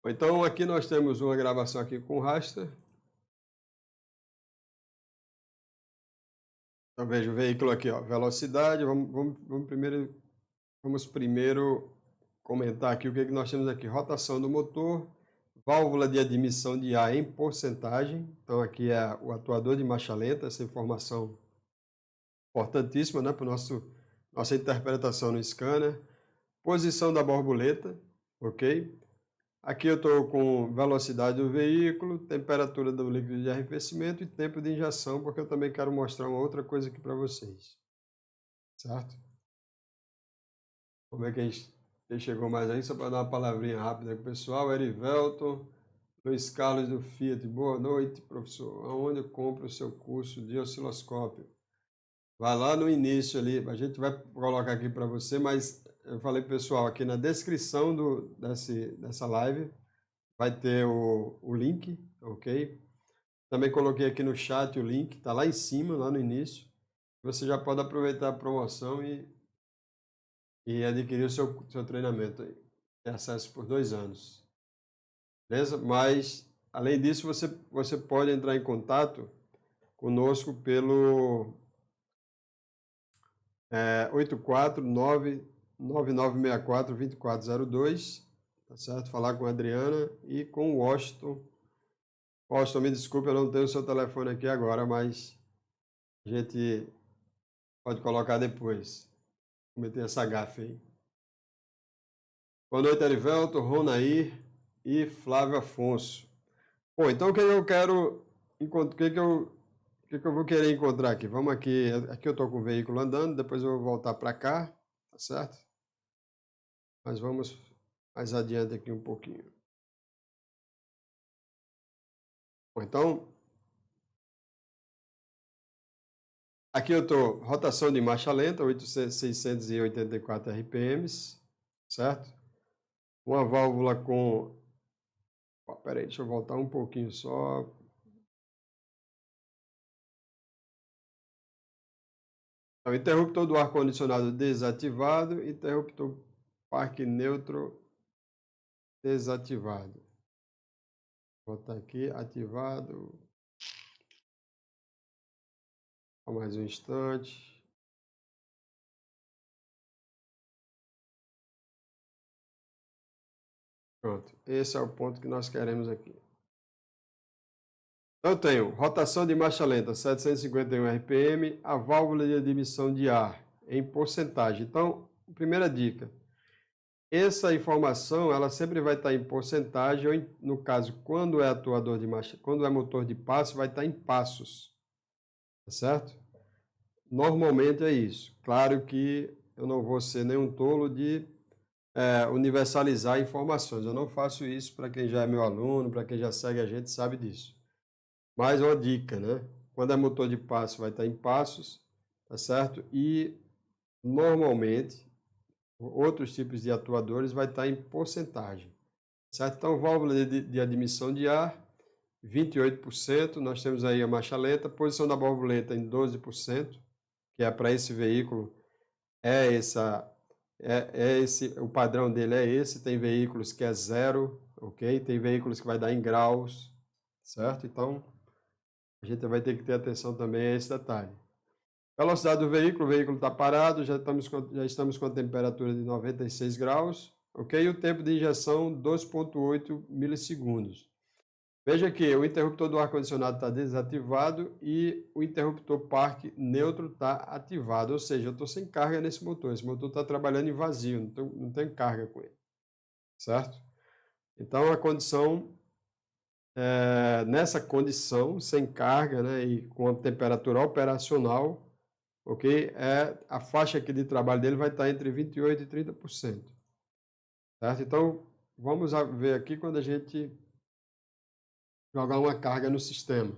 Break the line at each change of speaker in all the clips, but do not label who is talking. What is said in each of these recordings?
Então, aqui nós temos uma gravação aqui com raster. Então, veja o veículo aqui, ó, velocidade. Vamos primeiro comentar aqui o que nós temos aqui. Rotação do motor, válvula de admissão de ar em porcentagem. Então, aqui é o atuador de marcha lenta, essa informação importantíssima, né, para nossa interpretação no scanner. Posição da borboleta, ok? Aqui eu estou com velocidade do veículo, temperatura do líquido de arrefecimento e tempo de injeção, porque eu também quero mostrar uma outra coisa aqui para vocês. Certo? Como é que quem chegou mais aí? Só para dar uma palavrinha rápida com o pessoal. Erivelton, Luiz Carlos do Fiat. Boa noite, professor. Aonde eu compro o seu curso de osciloscópio? Vai lá no início ali. A gente vai colocar aqui para você, mas eu falei, pessoal, aqui na descrição dessa live vai ter o link, ok? Também coloquei aqui no chat o link, está lá em cima, lá no início. Você já pode aproveitar a promoção e adquirir o seu treinamento aí. Tem acesso por 2 anos. Beleza? Mas, além disso, você pode entrar em contato conosco pelo 849-9964-2402, tá certo? Falar com a Adriana e com o Washington. Washington, me desculpe, eu não tenho o seu telefone aqui agora, mas a gente pode colocar depois. Cometer essa gafe aí. Boa noite, Erivelto, Ronair e Flávio Afonso. Bom, então o que eu quero, o que eu vou querer encontrar aqui? Vamos aqui, aqui eu estou com o veículo andando, depois eu vou voltar para cá, tá certo? Mas vamos mais adiante aqui um pouquinho. Bom, então, aqui eu estou, rotação de marcha lenta, 684 RPMs, certo? Uma válvula com... Peraí, deixa eu voltar um pouquinho só. O interruptor do ar-condicionado desativado, interruptor parque neutro desativado. Vou botar aqui, ativado. Só mais um instante. Pronto, esse é o ponto que nós queremos aqui. Eu tenho rotação de marcha lenta, 751 RPM, a válvula de admissão de ar em porcentagem. Então, primeira dica, essa informação, ela sempre vai estar em porcentagem, ou no caso, quando é atuador de marcha, quando é motor de passo, vai estar em passos, tá certo? Normalmente é isso. Claro que eu não vou ser nenhum tolo de universalizar informações. Eu não faço isso para quem já é meu aluno, para quem já segue a gente, sabe disso. Mas uma dica, né? Quando é motor de passo, vai estar em passos, tá certo? E normalmente, outros tipos de atuadores vai estar em porcentagem, certo? Então, válvula de admissão de ar, 28%. Nós temos aí a marcha lenta, posição da borboleta em 12%, que é para esse veículo, o padrão dele é esse. Tem veículos que é 0, ok? Tem veículos que vai dar em graus, certo? Então, a gente vai ter que ter atenção também a esse detalhe. Velocidade do veículo, o veículo está parado, já estamos com a temperatura de 96 graus, ok? E o tempo de injeção, 2,8 milissegundos. Veja que o interruptor do ar-condicionado está desativado e o interruptor parque neutro está ativado, ou seja, eu estou sem carga nesse motor. Esse motor está trabalhando em vazio, não tem carga com ele, certo? Então, a condição, nessa condição, sem carga, né, e com a temperatura operacional, ok? A faixa aqui de trabalho dele vai estar entre 28% e 30%, certo? Então, vamos ver aqui quando a gente jogar uma carga no sistema.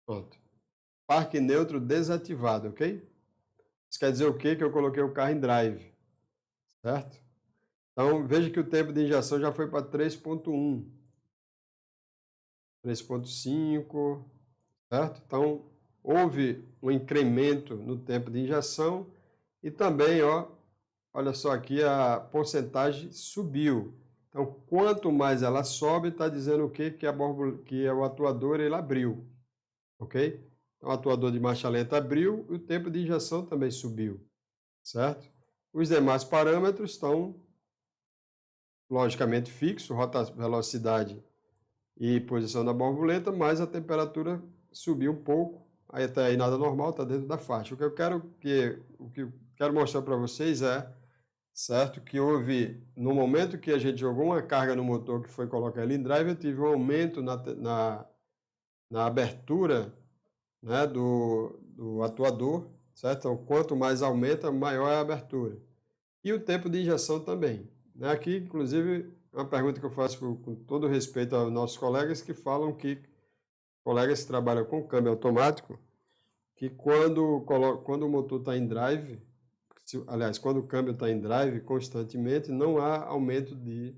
Pronto. Parque neutro desativado, ok? Isso quer dizer o quê? Que eu coloquei o carro em drive, certo? Então, veja que o tempo de injeção já foi para 3,1, 3,5, certo? Então, houve um incremento no tempo de injeção e também, ó, olha só aqui, a porcentagem subiu. Então, quanto mais ela sobe, está dizendo o quê? Que o atuador ele abriu, ok? Então, o atuador de marcha lenta abriu e o tempo de injeção também subiu, certo? Os demais parâmetros estão logicamente fixos, velocidade e posição da borboleta, mas a temperatura subiu um pouco, aí até aí nada normal, está dentro da faixa. O que eu quero mostrar para vocês é, certo, que houve, no momento que a gente jogou uma carga no motor que foi colocar ele em drive, eu tive um aumento na abertura, né, do atuador, certo? Então, quanto mais aumenta, maior é a abertura. E o tempo de injeção também. Né? Aqui, inclusive, uma pergunta que eu faço com todo respeito aos nossos colegas que falam que, colegas que trabalham com câmbio automático, que quando o motor está em drive, aliás, quando o câmbio está em drive constantemente, não há aumento de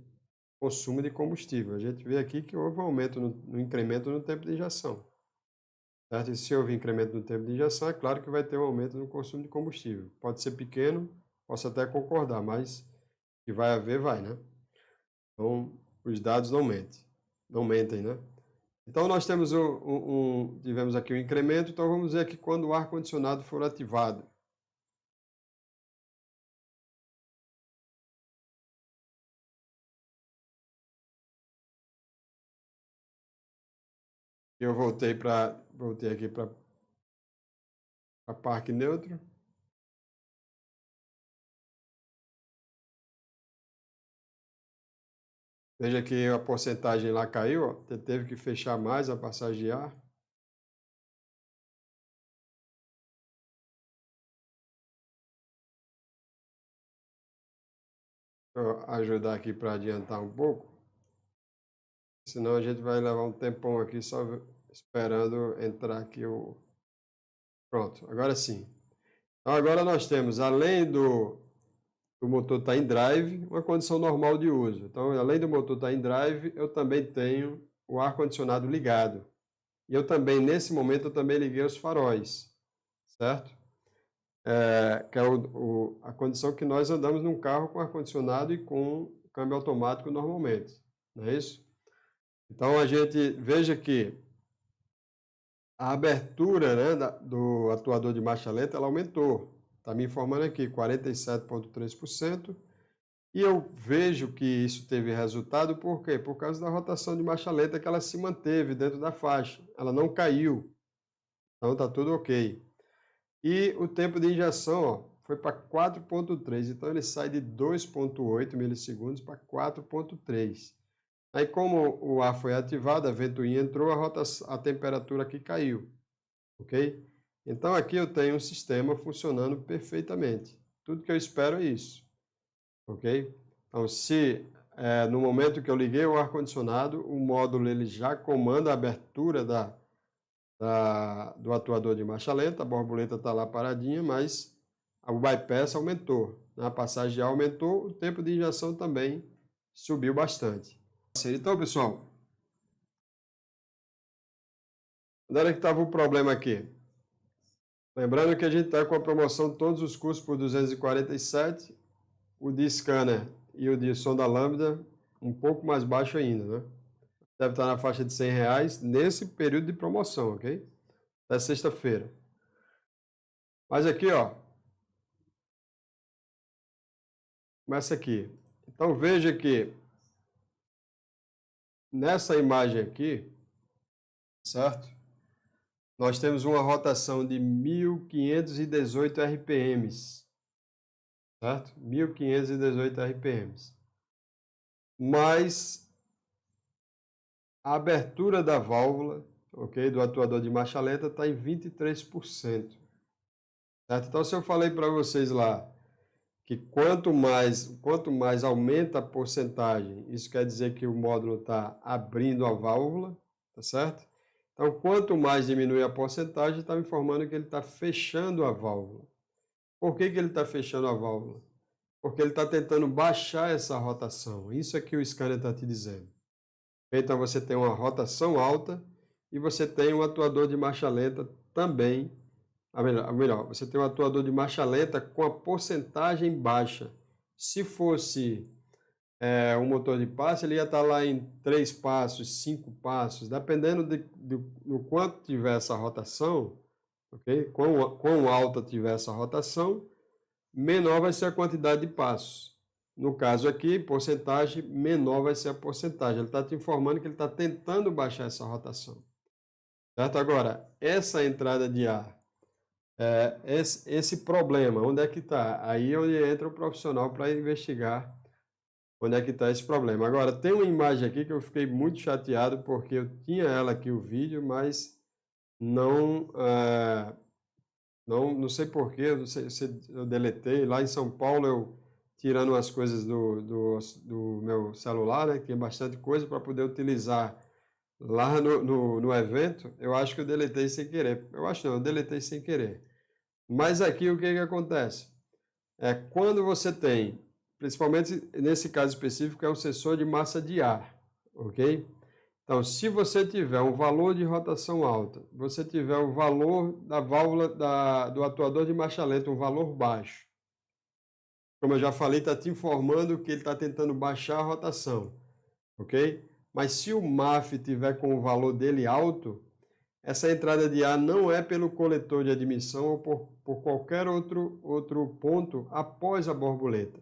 consumo de combustível. A gente vê aqui que houve um aumento no incremento no tempo de injeção. Certo? E se houve incremento no tempo de injeção, é claro que vai ter um aumento no consumo de combustível. Pode ser pequeno, posso até concordar, mas que vai haver, vai, né? Então, os dados não mentem, né? Então, nós temos tivemos aqui um incremento, então vamos ver aqui quando o ar-condicionado for ativado. Eu voltei aqui para parque neutro. Veja que a porcentagem lá caiu, ó, teve que fechar mais a passagem de ar. Deixa eu ajudar aqui para adiantar um pouco, senão a gente vai levar um tempão aqui só esperando entrar aqui o... Pronto, agora sim. Então agora nós temos, além do motor estar em drive, uma condição normal de uso. Então, além do motor estar em drive, eu também tenho o ar-condicionado ligado. E eu também, nesse momento, eu também liguei os faróis, certo? Que é a condição que nós andamos num carro com ar-condicionado e com câmbio automático normalmente, não é isso? Então, a gente veja que a abertura, né, do atuador de marcha lenta, ela aumentou. Está me informando aqui, 47,3%. E eu vejo que isso teve resultado, por quê? Por causa da rotação de marcha lenta que ela se manteve dentro da faixa. Ela não caiu. Então está tudo ok. E o tempo de injeção, ó, foi para 4,3. Então ele sai de 2,8 milissegundos para 4,3. Aí como o ar foi ativado, a ventoinha entrou, a temperatura aqui caiu. Ok? Então aqui eu tenho um sistema funcionando perfeitamente. Tudo que eu espero é isso. Ok? Então, se no momento que eu liguei o ar-condicionado, o módulo ele já comanda a abertura do atuador de marcha lenta, a borboleta está lá paradinha, mas o bypass aumentou, né? A passagem de ar aumentou, o tempo de injeção também subiu bastante. Então, pessoal, onde era que estava o problema aqui? Lembrando que a gente está com a promoção de todos os cursos por 247, o de scanner e o de sonda lambda um pouco mais baixo ainda, né? Deve estar na faixa de R$100 nesse período de promoção, ok? Até sexta-feira. Mas aqui, ó, começa aqui. Então veja que nessa imagem aqui, certo? Nós temos uma rotação de 1.518 RPMs, certo? 1.518 RPMs. Mas a abertura da válvula, ok, do atuador de marcha lenta está em 23%. Certo? Então, se eu falei para vocês lá que quanto mais aumenta a porcentagem, isso quer dizer que o módulo está abrindo a válvula, tá certo? Então, quanto mais diminui a porcentagem, está me informando que ele está fechando a válvula. Por que ele está fechando a válvula? Porque ele está tentando baixar essa rotação. Isso é que o scanner está te dizendo. Então, você tem uma rotação alta e você tem um atuador de marcha lenta também. Melhor, você tem um atuador de marcha lenta com a porcentagem baixa. Se fosse um motor de passe, ele ia estar lá em 3 passos, 5 passos, dependendo do quanto tiver essa rotação, ok? Quão alta tiver essa rotação, menor vai ser a quantidade de passos. No caso aqui, porcentagem, menor vai ser a porcentagem. Ele está te informando que ele está tentando baixar essa rotação. Certo? Agora, essa entrada de ar, esse problema, onde é que está? Aí é onde entra o profissional para investigar onde é que está esse problema. Agora, tem uma imagem aqui que eu fiquei muito chateado porque eu tinha ela aqui, o vídeo, mas não, não sei porquê, não sei se eu deletei. Lá em São Paulo, eu tirando umas coisas do meu celular, né, que tinha bastante coisa para poder utilizar lá no evento, eu acho que eu deletei sem querer. Eu acho não, eu deletei sem querer. Mas aqui o que acontece? Quando você tem, principalmente nesse caso específico, é um sensor de massa de ar, ok? Então, se você tiver um valor de rotação alta, você tiver o valor da válvula do atuador de marcha lenta, um valor baixo, como eu já falei, está te informando que ele está tentando baixar a rotação, ok? Mas se o MAF tiver com o valor dele alto, essa entrada de ar não é pelo coletor de admissão ou por qualquer outro ponto após a borboleta.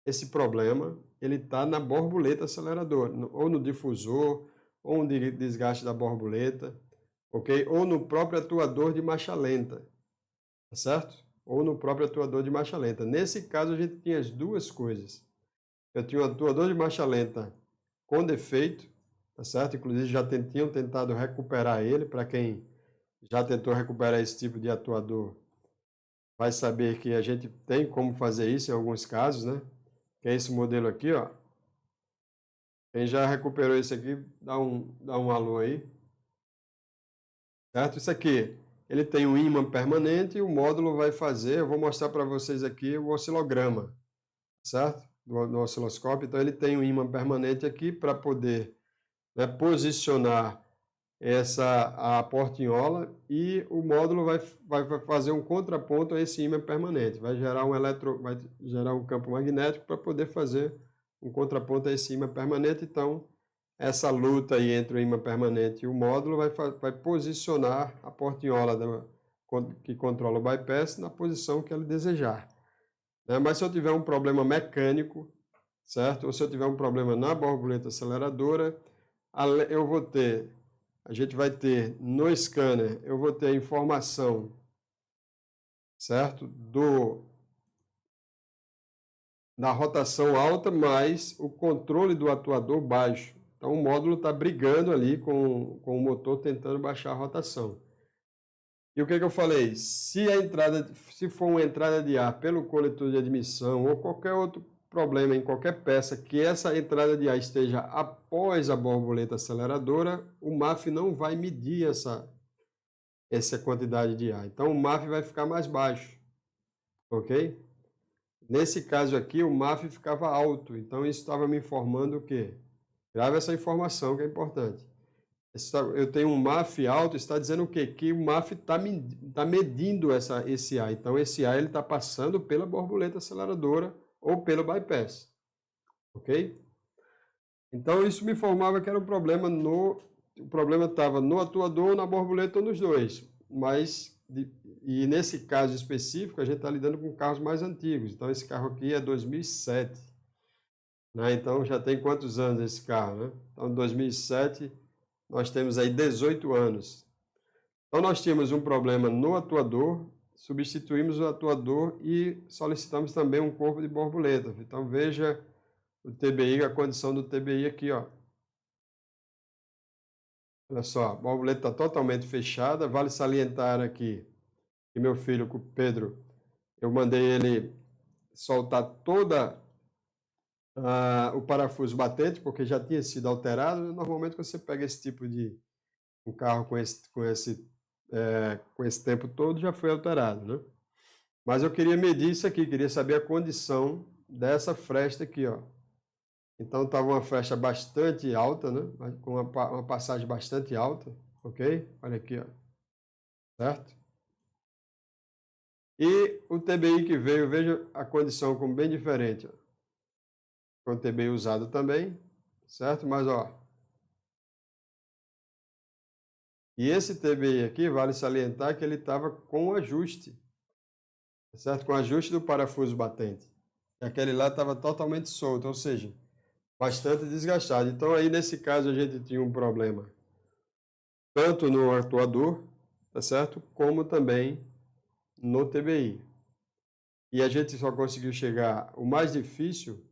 Esse problema ele está na borboleta aceleradora, ou no difusor, ou no desgaste da borboleta, ok? Ou no próprio atuador de marcha lenta, tá certo? Ou no próprio atuador de marcha lenta. Nesse caso, a gente tinha as duas coisas. Eu tinha um atuador de marcha lenta com defeito, tá certo? Inclusive já tinham tentado recuperar ele. Para quem já tentou recuperar esse tipo de atuador, vai saber que a gente tem como fazer isso em alguns casos, né? Que é esse modelo aqui, ó. Quem já recuperou esse aqui, dá um alô aí. Certo? Isso aqui, ele tem um ímã permanente e o módulo vai fazer, eu vou mostrar para vocês aqui o oscilograma, certo? No osciloscópio. Então, ele tem um ímã permanente aqui para poder, né, posicionar a portinhola, e o módulo vai fazer um contraponto a esse ímã permanente. Vai gerar um campo magnético para poder fazer um contraponto a esse ímã permanente. Então, essa luta aí entre o ímã permanente e o módulo vai posicionar a portinhola que controla o bypass na posição que ele desejar. Né? Mas se eu tiver um problema mecânico, certo? Ou se eu tiver um problema na borboleta aceleradora, a gente vai ter no scanner, eu vou ter a informação, certo? Da rotação alta, mais o controle do atuador baixo. Então, o módulo está brigando ali com o motor, tentando baixar a rotação. E o que eu falei? Se for uma entrada de ar pelo coletor de admissão ou qualquer outro problema em qualquer peça que essa entrada de ar esteja após a borboleta aceleradora, o MAF não vai medir essa quantidade de ar. Então, o MAF vai ficar mais baixo, ok? Nesse caso aqui, o MAF ficava alto, então isso estava me informando o quê? Grave essa informação que é importante. Eu tenho um MAF alto, está dizendo o quê? Que o MAF está medindo esse ar. Então, esse ar está passando pela borboleta aceleradora ou pelo bypass, ok? Então, isso me informava que era um problema o problema estava no atuador, na borboleta ou nos dois. E nesse caso específico, a gente está lidando com carros mais antigos. Então, esse carro aqui é 2007. Né? Então, já tem quantos anos esse carro? Né? Então, 2007, nós temos aí 18 anos. Então, nós tínhamos um problema no atuador, substituímos o atuador e solicitamos também um corpo de borboleta. Então, veja o TBI, a condição do TBI aqui, ó. Olha só, a borboleta está totalmente fechada. Vale salientar aqui que meu filho, o Pedro, eu mandei ele soltar toda o parafuso batente, porque já tinha sido alterado. Normalmente, você pega esse tipo de um carro com esse tempo todo, já foi alterado, né? Mas eu queria medir isso aqui, queria saber a condição dessa fresta aqui, ó. Então, estava uma fresta bastante alta, né? Com uma passagem bastante alta, ok? Olha aqui, ó. Certo? E o TBI que veio, veja a condição como bem diferente, ó. Com o TBI usado também, certo? Mas, ó, e esse TBI aqui, vale salientar que ele estava com ajuste, certo? Com ajuste do parafuso batente. E aquele lá estava totalmente solto, ou seja, bastante desgastado. Então, aí, nesse caso, a gente tinha um problema, tanto no atuador, tá certo? Como também no TBI. E a gente só conseguiu chegar, o mais difícil,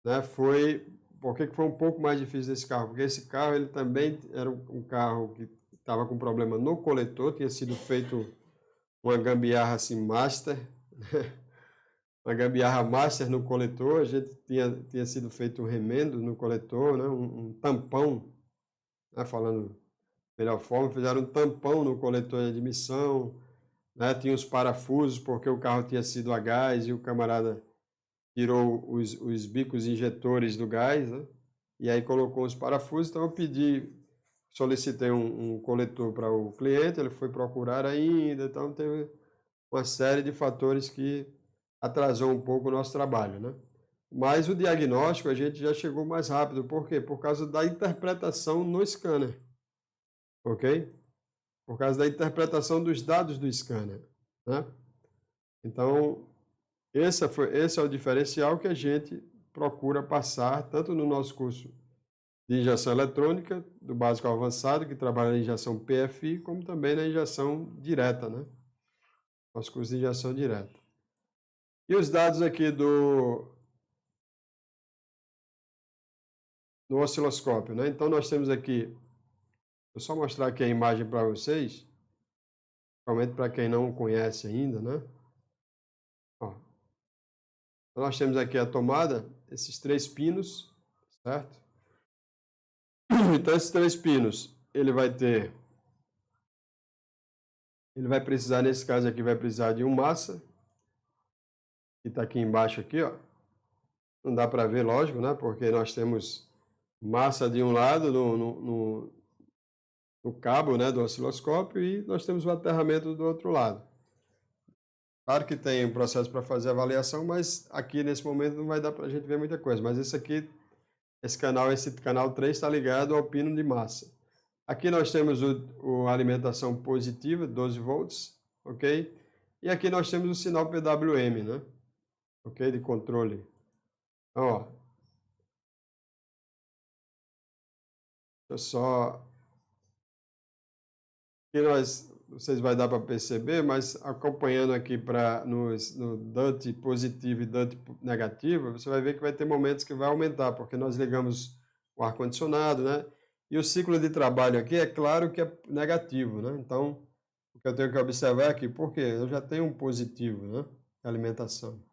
né, foi, por que foi um pouco mais difícil desse carro? Porque esse carro, ele também era um carro que estava com problema no coletor, tinha sido feito uma gambiarra assim, master, uma gambiarra master no coletor, a gente tinha sido feito um remendo no coletor, né, um tampão, né, falando melhor forma, fizeram um tampão no coletor de admissão, né, tinha os parafusos, porque o carro tinha sido a gás e o camarada tirou os bicos injetores do gás, né, e aí colocou os parafusos, então eu solicitei um coletor para o cliente, ele foi procurar ainda, então teve uma série de fatores que atrasou um pouco o nosso trabalho, né? Mas o diagnóstico a gente já chegou mais rápido, por quê? Por causa da interpretação no scanner, ok? Por causa da interpretação dos dados do scanner, né? Então, esse é o diferencial que a gente procura passar, tanto no nosso curso de injeção eletrônica, do básico ao avançado, que trabalha na injeção PFI, como também na injeção direta, né? Nosso curso de injeção direta. E os dados aqui no osciloscópio, né? Então, nós temos aqui, vou só mostrar aqui a imagem para vocês, principalmente para quem não conhece ainda, né? Ó, nós temos aqui a tomada, esses 3 pinos, certo? Então, esses 3 pinos, ele vai precisar, nesse caso aqui, vai precisar de um massa, que está aqui embaixo aqui, ó. Não dá para ver, lógico, né? Porque nós temos massa de um lado no cabo, né, do osciloscópio e nós temos o aterramento do outro lado. Claro que tem um processo para fazer avaliação, mas aqui nesse momento não vai dar para a gente ver muita coisa. Mas esse canal 3 está ligado ao pino de massa. Aqui nós temos a alimentação positiva, 12 volts, ok? E aqui nós temos o sinal PWM, né? Ok? De controle. Então, ó, deixa eu só... que vocês vai dar para perceber, mas acompanhando aqui no DUT positivo e DUT negativo, você vai ver que vai ter momentos que vai aumentar, porque nós ligamos o ar-condicionado, né? E o ciclo de trabalho aqui é claro que é negativo, né? Então, o que eu tenho que observar aqui, por quê? Eu já tenho um positivo, né? Alimentação.